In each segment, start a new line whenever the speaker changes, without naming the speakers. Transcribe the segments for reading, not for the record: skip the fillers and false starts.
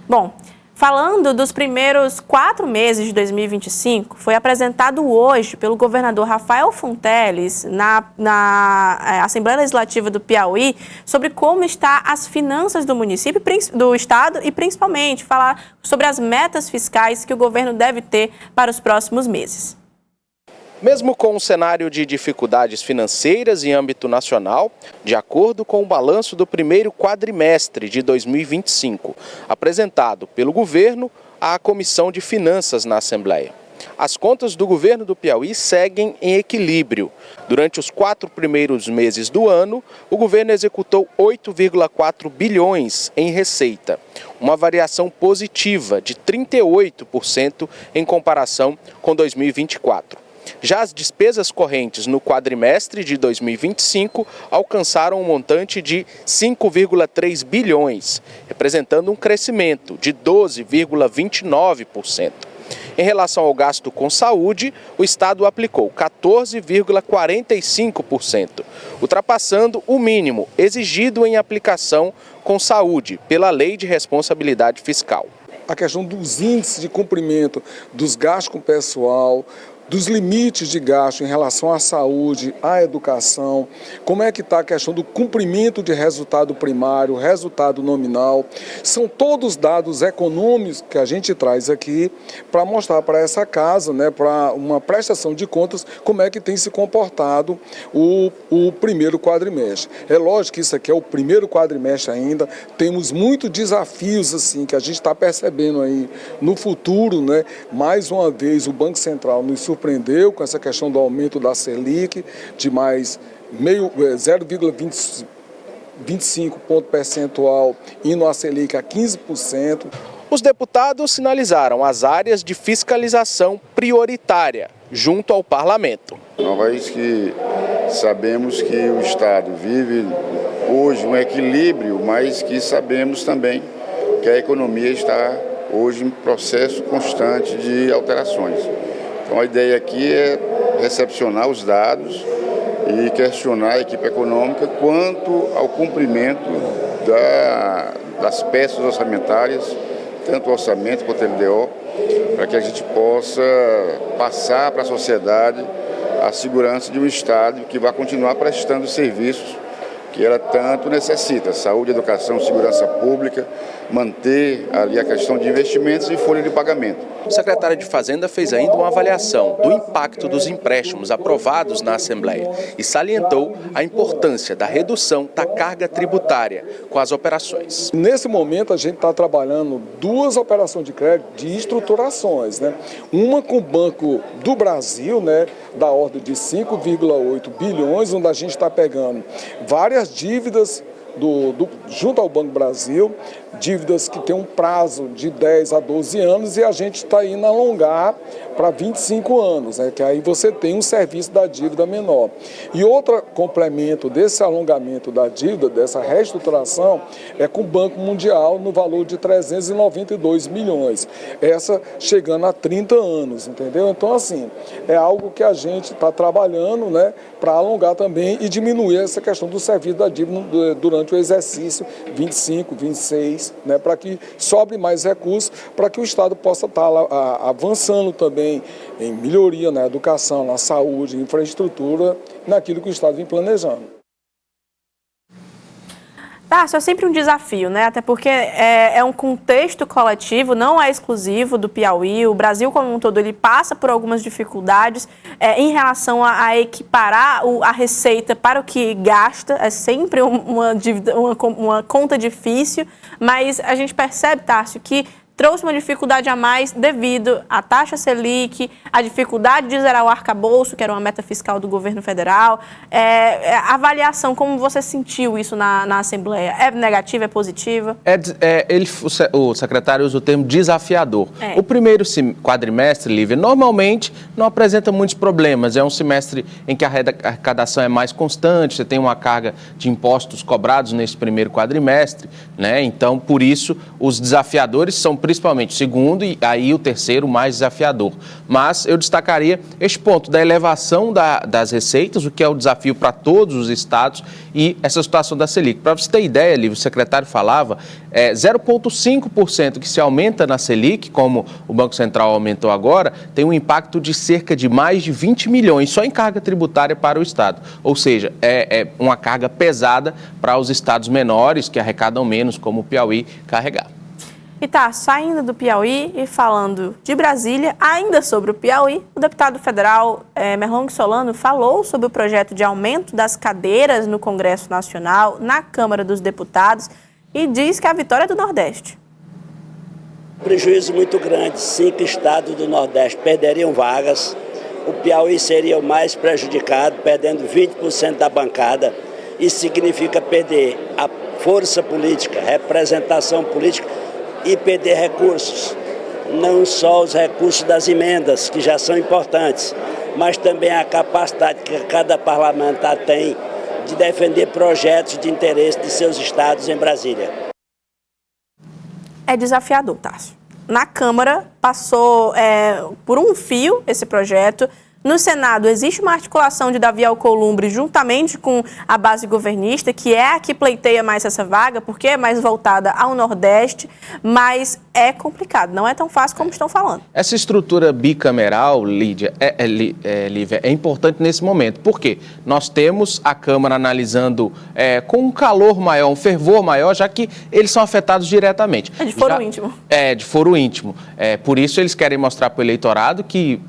Bom, falando dos primeiros 4 meses de 2025, foi apresentado hoje pelo governador Rafael Fonteles na Assembleia Legislativa do Piauí sobre como estão as finanças do município, do estado e principalmente falar sobre as metas fiscais que o governo deve ter para os próximos meses.
Mesmo com um cenário de dificuldades financeiras em âmbito nacional, de acordo com o balanço do primeiro quadrimestre de 2025, apresentado pelo governo à Comissão de Finanças na Assembleia, as contas do governo do Piauí seguem em equilíbrio. Durante os 4 primeiros meses do ano, o governo executou 8,4 bilhões em receita, uma variação positiva de 38% em comparação com 2024. Já as despesas correntes no quadrimestre de 2025 alcançaram um montante de 5,3 bilhões, representando um crescimento de 12,29%. Em relação ao gasto com saúde, o Estado aplicou 14,45%, ultrapassando o mínimo exigido em aplicação com saúde pela Lei de Responsabilidade Fiscal.
A questão dos índices de cumprimento dos gastos com pessoal, dos limites de gasto em relação à saúde, à educação, como é que está a questão do cumprimento de resultado primário, resultado nominal. São todos dados econômicos que a gente traz aqui para mostrar para essa casa, né, para uma prestação de contas, como é que tem se comportado o primeiro quadrimestre. É lógico que isso aqui é o primeiro quadrimestre ainda, temos muitos desafios assim, que a gente está percebendo aí no futuro, né? Mais uma vez o Banco Central nos surpreendeu com essa questão do aumento da Selic de mais 0,25 ponto percentual, indo a Selic a 15%.
Os deputados sinalizaram as áreas de fiscalização prioritária junto ao parlamento.
Uma vez que sabemos que o Estado vive hoje um equilíbrio, mas que sabemos também que a economia está hoje em processo constante de alterações. Então a ideia aqui é recepcionar os dados e questionar a equipe econômica quanto ao cumprimento das peças orçamentárias, tanto o orçamento quanto o LDO, para que a gente possa passar para a sociedade a segurança de um Estado que vai continuar prestando serviços que ela tanto necessita: saúde, educação, segurança pública, manter ali a questão de investimentos e folha de pagamento.
O secretário de Fazenda fez ainda uma avaliação do impacto dos empréstimos aprovados na Assembleia e salientou a importância da redução da carga tributária com as operações.
Nesse momento a gente está trabalhando 2 operações de crédito de estruturações, né? Uma com o Banco do Brasil, né, da ordem de 5,8 bilhões, onde a gente está pegando várias dívidas junto ao Banco do Brasil, dívidas que têm um prazo de 10 a 12 anos e a gente está indo alongar para 25 anos, né, que aí você tem um serviço da dívida menor. E outro complemento desse alongamento da dívida, dessa reestruturação, é com o Banco Mundial no valor de 392 milhões, essa chegando a 30 anos, entendeu? Então, assim, é algo que a gente está trabalhando, né, para alongar também e diminuir essa questão do serviço da dívida durante o exercício 25, 26, né, para que sobre mais recursos, para que o Estado possa estar avançando também em melhoria na educação, na saúde, infraestrutura, naquilo que o Estado vem planejando.
Isso é sempre um desafio, né? Até porque é um contexto coletivo, não é exclusivo do Piauí. O Brasil como um todo ele passa por algumas dificuldades em relação a equiparar a receita para o que gasta. É sempre uma dívida, uma conta difícil, mas a gente percebe, Tárcio, que trouxe uma dificuldade a mais devido à taxa Selic, a dificuldade de zerar o arcabouço, que era uma meta fiscal do governo federal. A avaliação, como você sentiu isso na Assembleia? É negativa, é positiva?
O secretário usa o termo desafiador. O primeiro quadrimestre, Lívia, normalmente não apresenta muitos problemas. É um semestre em que a arrecadação é mais constante, você tem uma carga de impostos cobrados nesse primeiro quadrimestre, né? Então, por isso, os desafiadores são principalmente o segundo e aí o terceiro mais desafiador. Mas eu destacaria este ponto da elevação das receitas, o que é o desafio para todos os estados, e essa situação da Selic. Para você ter ideia, Lívia, o secretário falava, 0,5% que se aumenta na Selic, como o Banco Central aumentou agora, tem um impacto de cerca de mais de 20 milhões só em carga tributária para o estado. Ou seja, é uma carga pesada para os estados menores que arrecadam menos, como o Piauí, carregar.
E tá, saindo do Piauí e falando de Brasília, ainda sobre o Piauí, o deputado federal Merlong Solano falou sobre o projeto de aumento das cadeiras no Congresso Nacional, na Câmara dos Deputados, e diz que a vitória é do Nordeste.
Prejuízo muito grande, 5 estados do Nordeste perderiam vagas, o Piauí seria o mais prejudicado, perdendo 20% da bancada. Isso significa perder a força política, representação política, e perder recursos, não só os recursos das emendas, que já são importantes, mas também a capacidade que cada parlamentar tem de defender projetos de interesse de seus estados em Brasília.
É desafiador, Tássio. Na Câmara passou por um fio esse projeto. No Senado, existe uma articulação de Davi Alcolumbre juntamente com a base governista, que é a que pleiteia mais essa vaga, porque é mais voltada ao Nordeste, mas é complicado, não é tão fácil como estão falando.
Essa estrutura bicameral, Lívia, é importante nesse momento. Por quê? Nós temos a Câmara analisando com um calor maior, um fervor maior, já que eles são afetados diretamente.
É de foro íntimo.
É, de foro íntimo. Por isso eles querem mostrar para o eleitorado que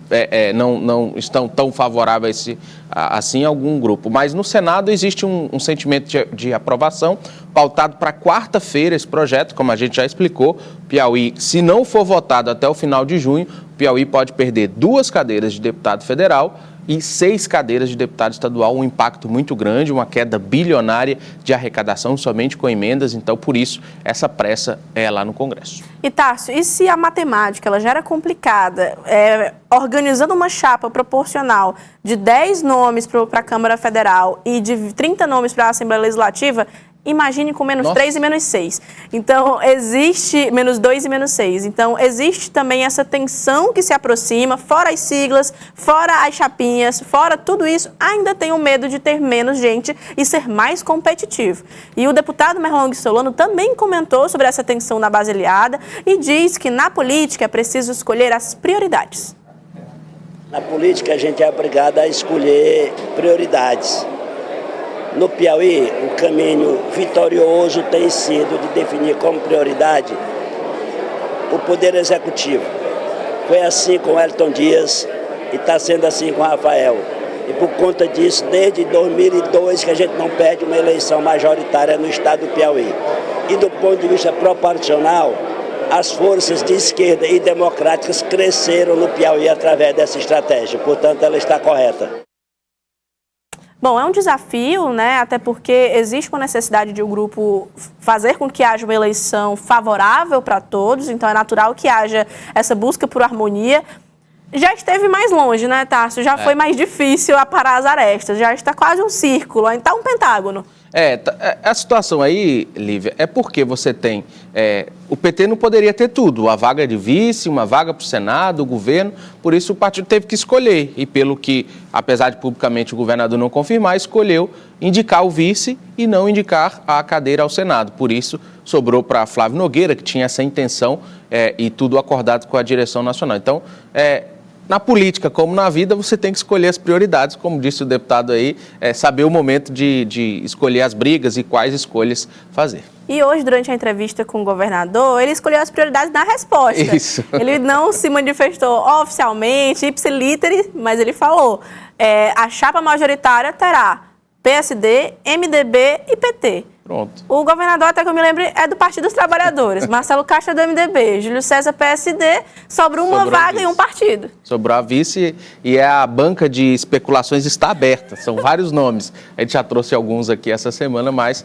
não estão tão favoráveis assim a algum grupo. Mas no Senado existe um sentimento de aprovação, pautado para quarta-feira esse projeto, como a gente já explicou. Piauí, se não for votado até o final de junho, Piauí pode perder 2 cadeiras de deputado federal e 6 cadeiras de deputado estadual, um impacto muito grande, uma queda bilionária de arrecadação somente com emendas, então por isso essa pressa é lá no Congresso.
E Tássio, e se a matemática ela já era complicada, organizando uma chapa proporcional de 10 nomes para a Câmara Federal e de 30 nomes para a Assembleia Legislativa, imagine com menos 3 e menos 6. Então, existe menos 2 e menos 6. Então, existe também essa tensão que se aproxima, fora as siglas, fora as chapinhas, fora tudo isso, ainda tem o medo de ter menos gente e ser mais competitivo. E o deputado Merlong Solano também comentou sobre essa tensão na base aliada e diz que na política é preciso escolher as prioridades.
Na política, a gente é obrigado a escolher prioridades. No Piauí, o caminho vitorioso tem sido de definir como prioridade o Poder Executivo. Foi assim com Elton Dias e está sendo assim com Rafael. E por conta disso, desde 2002 que a gente não perde uma eleição majoritária no estado do Piauí. E do ponto de vista proporcional, as forças de esquerda e democráticas cresceram no Piauí através dessa estratégia. Portanto, ela está correta.
Bom, é um desafio, né? Até porque existe uma necessidade de um grupo fazer com que haja uma eleição favorável para todos, então é natural que haja essa busca por harmonia. Já esteve mais longe, né, Tássio? Já foi mais difícil aparar as arestas, já está quase um círculo, então um pentágono.
A situação aí, Lívia, é porque você tem... o PT não poderia ter tudo, a vaga de vice, uma vaga para o Senado, o governo, por isso o partido teve que escolher. E pelo que, apesar de publicamente o governador não confirmar, escolheu indicar o vice e não indicar a cadeira ao Senado. Por isso, sobrou para Flávio Nogueira, que tinha essa intenção e tudo acordado com a direção nacional. Então, na política, como na vida, você tem que escolher as prioridades, como disse o deputado aí, saber o momento de escolher as brigas e quais escolhas fazer.
E hoje, durante a entrevista com o governador, ele escolheu as prioridades na resposta.
Isso.
Ele não se manifestou oficialmente, ipsiliteri, mas ele falou, a chapa majoritária terá PSD, MDB e PT.
Pronto.
O governador, até que eu me lembre, é do Partido dos Trabalhadores. Marcelo Castro é do MDB. Júlio César, PSD. Sobrou uma vaga em um partido. Sobrou
a vice e a banca de especulações está aberta. São vários nomes. A gente já trouxe alguns aqui essa semana, mas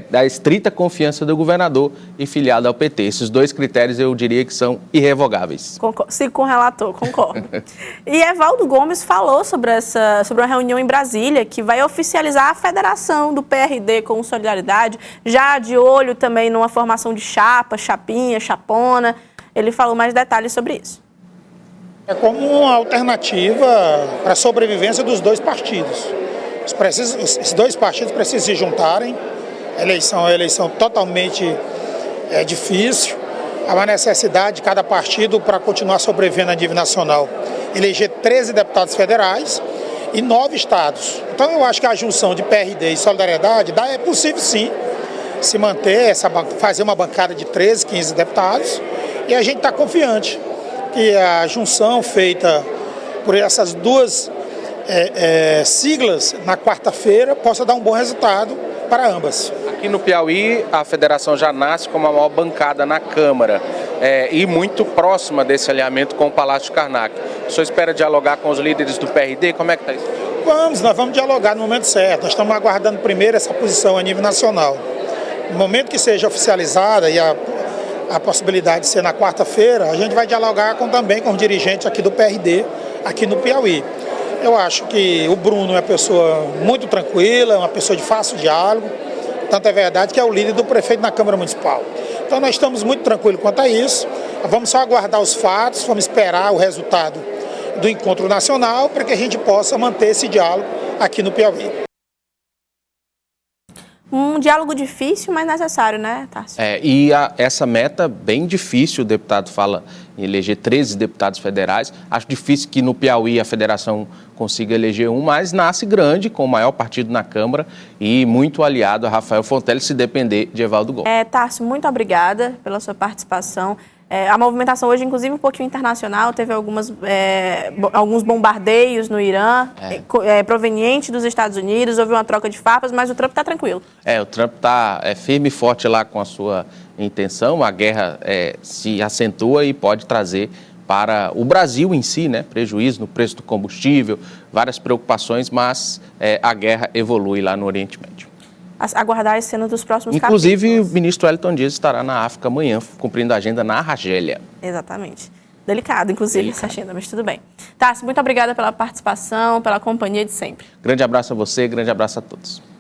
da estrita confiança do governador e filiado ao PT. Esses 2 critérios eu diria que são irrevogáveis.
Sigo com o relator, concordo. E Evaldo Gomes falou sobre uma reunião em Brasília que vai oficializar a federação do PRD com Solidariedade, possibilidade, já de olho também numa formação de chapa, chapinha, chapona. Ele falou mais detalhes sobre isso.
É como uma alternativa para a sobrevivência dos dois partidos. Esses dois partidos precisam se juntarem. A eleição é uma eleição totalmente difícil. Há uma necessidade de cada partido para continuar sobrevivendo a nível nacional. Eleger 13 deputados federais e 9 estados. Então eu acho que a junção de PRD e Solidariedade é possível sim se manter, fazer uma bancada de 13, 15 deputados. E a gente está confiante que a junção feita por essas duas siglas na quarta-feira possa dar um bom resultado para ambas.
Aqui no Piauí, a federação já nasce como a maior bancada na Câmara e muito próxima desse alinhamento com o Palácio de Karnak. O senhor espera dialogar com os líderes do PRD? Como é que está isso?
Nós vamos dialogar no momento certo. Nós estamos aguardando primeiro essa posição a nível nacional. No momento que seja oficializada e a possibilidade de ser na quarta-feira, a gente vai dialogar também com os dirigentes aqui do PRD, aqui no Piauí. Eu acho que o Bruno é uma pessoa muito tranquila, uma pessoa de fácil diálogo, tanto é verdade que é o líder do prefeito na Câmara Municipal. Então nós estamos muito tranquilos quanto a isso, vamos só aguardar os fatos, vamos esperar o resultado do encontro nacional para que a gente possa manter esse diálogo aqui no Piauí.
Um diálogo difícil, mas necessário, né, Tássio?
Essa meta bem difícil, o deputado fala em eleger 13 deputados federais. Acho difícil que no Piauí a federação consiga eleger um, mas nasce grande, com o maior partido na Câmara e muito aliado a Rafael Fontelli, se depender de Evaldo Gomes.
Tássio, muito obrigada pela sua participação. A movimentação hoje, inclusive, um pouquinho internacional, teve alguns bombardeios no Irã, proveniente dos Estados Unidos, houve uma troca de farpas, mas o Trump está tranquilo.
O Trump está firme e forte lá com a sua intenção, a guerra se acentua e pode trazer para o Brasil em si, né, prejuízo no preço do combustível, várias preocupações, mas a guerra evolui lá no Oriente Médio.
Aguardar as cenas dos próximos
Inclusive,
capítulos.
O ministro Wellington Dias estará na África amanhã, cumprindo a agenda na Argélia.
Exatamente. Delicado, inclusive, essa agenda, mas tudo bem. Tássio, muito obrigada pela participação, pela companhia de sempre.
Grande abraço a você, grande abraço a todos.